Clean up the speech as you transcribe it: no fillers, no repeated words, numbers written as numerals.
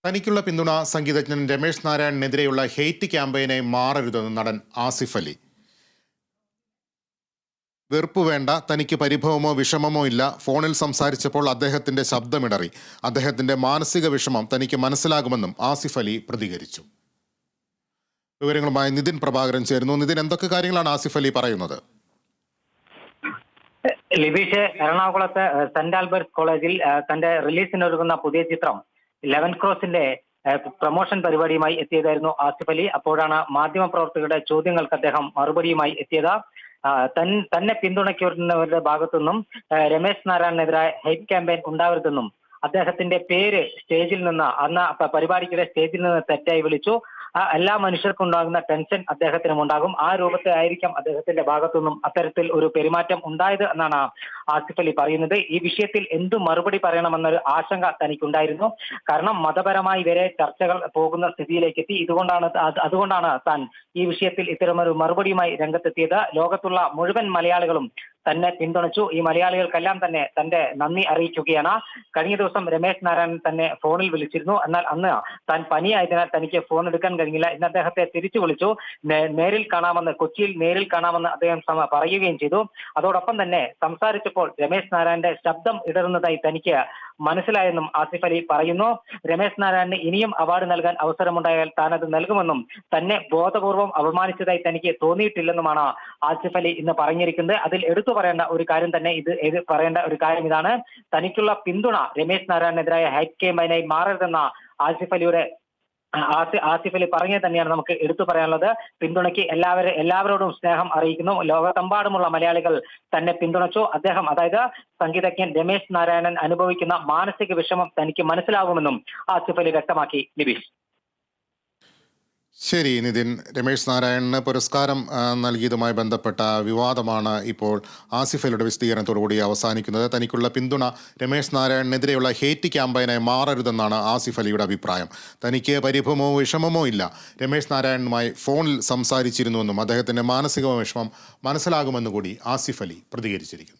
തനിക്കുള്ള പിന്തുണ സംഗീതജ്ഞൻ രമേശ് നാരായണനെതിരെയുള്ള ഹെയ്റ്റ് ക്യാമ്പയിനെ മാറരുതെന്ന് നടൻ ആസിഫ് അലി. വെറുപ്പ് വേണ്ട, തനിക്ക് പരിഭവമോ വിഷമമോ ഇല്ല. ഫോണിൽ സംസാരിച്ചപ്പോൾ അദ്ദേഹത്തിന്റെ ശബ്ദമിടറി. അദ്ദേഹത്തിന്റെ മാനസിക വിഷമം തനിക്ക് മനസ്സിലാകുമെന്നും ആസിഫ് അലി പ്രതികരിച്ചു. വിവരങ്ങളുമായി നിതിൻ പ്രഭാകരൻ ചേരുന്നു. നിതിൻ, എന്തൊക്കെ കാര്യങ്ങളാണ് ആസിഫ് അലി പറയുന്നത്? ലിബീഷ്, എറണാകുളത്ത് സെന്റ് ആൽബർട്ട്സ് കോളേജിൽ തന്റെ റിലീസിനൊരുങ്ങുന്ന പുതിയ ചിത്രം 11 ക്രോസിന്റെ പ്രൊമോഷൻ പരിപാടിയുമായി എത്തിയതായിരുന്നു ആസിഫ് അലി. അപ്പോഴാണ് മാധ്യമപ്രവർത്തകരുടെ ചോദ്യങ്ങൾക്ക് അദ്ദേഹം മറുപടിയുമായി എത്തിയത്. തന്നെ പിന്തുണയ്ക്കുന്നവരുടെ ഭാഗത്തുനിന്നും രമേശ് നാരായണനെതിരായ ഹെയ്റ്റ് ക്യാമ്പയിൻ ഉണ്ടാവരുതെന്നും അദ്ദേഹത്തിന്റെ പേര് സ്റ്റേജിൽ നിന്ന് അന്ന് പരിപാടിക്കിടെ സ്റ്റേജിൽ നിന്ന് തെറ്റായി വിളിച്ചു. എല്ലാ മനുഷ്യർക്കും ഉണ്ടാകുന്ന ടെൻഷൻ അദ്ദേഹത്തിനും ഉണ്ടാകും. ആ രൂപത്തിൽ ആയിരിക്കാം അദ്ദേഹത്തിന്റെ ഭാഗത്തുനിന്നും അത്തരത്തിൽ ഒരു പെരുമാറ്റം ഉണ്ടായത് എന്നാണ് ആസിഫ് അലി പറയുന്നത്. ഈ വിഷയത്തിൽ എന്തു മറുപടി പറയണമെന്നൊരു ആശങ്ക തനിക്കുണ്ടായിരുന്നു. കാരണം മതപരമായി വരെ ചർച്ചകൾ പോകുന്ന സ്ഥിതിയിലേക്ക് എത്തി. അതുകൊണ്ടാണ് താൻ ഈ വിഷയത്തിൽ ഇത്തരമൊരു മറുപടിയുമായി രംഗത്തെത്തിയത്. ലോകത്തുള്ള മുഴുവൻ മലയാളികളും തന്നെ പിന്തുണച്ചു. ഈ മലയാളികൾക്കെല്ലാം തന്നെ തന്റെ നന്ദി അറിയിക്കുകയാണ്. കഴിഞ്ഞ ദിവസം രമേശ് നാരായണൻ തന്നെ ഫോണിൽ വിളിച്ചിരുന്നു. എന്നാൽ അന്ന് താൻ പനിയായതിനാൽ തനിക്ക് ഫോൺ എടുക്കാൻ കഴിഞ്ഞില്ല. ഇന്ന് അദ്ദേഹത്തെ തിരിച്ചു വിളിച്ചു. കൊച്ചിയിൽ നേരിൽ കാണാമെന്ന് അദ്ദേഹം പറയുകയും ചെയ്തു. അതോടൊപ്പം തന്നെ സംസാരിച്ചപ്പോൾ രമേശ് നാരായണന്റെ ശബ്ദം ഇടറുന്നതായി തനിക്ക് മനസ്സിലായെന്നും ആസിഫ് അലി പറയുന്നു. രമേശ് നാരായണന് ഇനിയും അവാർഡ് നൽകാൻ അവസരമുണ്ടായാൽ താൻ അത് നൽകുമെന്നും തന്നെ ബോധപൂർവം അപമാനിച്ചതായി തനിക്ക് തോന്നിയിട്ടില്ലെന്നുമാണ് ആസിഫ് അലി ഇന്ന് പറഞ്ഞിരിക്കുന്നത്. അതിൽ എടുത്തു പറയേണ്ട ഒരു കാര്യം തന്നെ പറയേണ്ട ഒരു കാര്യം ഇതാണ്: തനിക്കുള്ള പിന്തുണ രമേശ് നാരായണനെതിരായ ഹെയ്റ്റ് ക്യാമ്പയിനായി മാറരുതെന്ന ആസിഫ് അലി പറഞ്ഞത് തന്നെയാണ് നമുക്ക് എടുത്തു പറയാനുള്ളത്. പിന്തുണയ്ക്ക് എല്ലാവരോടും സ്നേഹം അറിയിക്കുന്നു. ലോകത്തെമ്പാടുമുള്ള മലയാളികൾ തന്നെ പിന്തുണച്ചു. അദ്ദേഹം, അതായത് സംഗീതജ്ഞൻ രമേശ് നാരായണൻ അനുഭവിക്കുന്ന മാനസിക വിഷമം തനിക്ക് മനസ്സിലാകുമെന്നും ആസിഫ് അലി വ്യക്തമാക്കി. നിബീഷ്. ശരി നിതിൻ, രമേശ് നാരായണന് പുരസ്കാരം നൽകിയതുമായി ബന്ധപ്പെട്ട വിവാദമാണ് ഇപ്പോൾ ആസിഫ് അലിയുടെ വിശദീകരണത്തോടുകൂടി അവസാനിക്കുന്നത്. തനിക്കുള്ള പിന്തുണ രമേശ് നാരായണനെതിരെയുള്ള ഹേറ്റ് ക്യാമ്പയിനായി മാറരുതെന്നാണ് ആസിഫ് അലിയുടെ അഭിപ്രായം. തനിക്ക് പരിഭവമോ വിഷമമോ ഇല്ല. രമേശ് നാരായണനുമായി ഫോണിൽ സംസാരിച്ചിരുന്നുവെന്നും അദ്ദേഹത്തിൻ്റെ മാനസിക വിഷമം മനസ്സിലാകുമെന്നുകൂടി ആസിഫ് അലി പ്രതികരിച്ചിരിക്കുന്നു.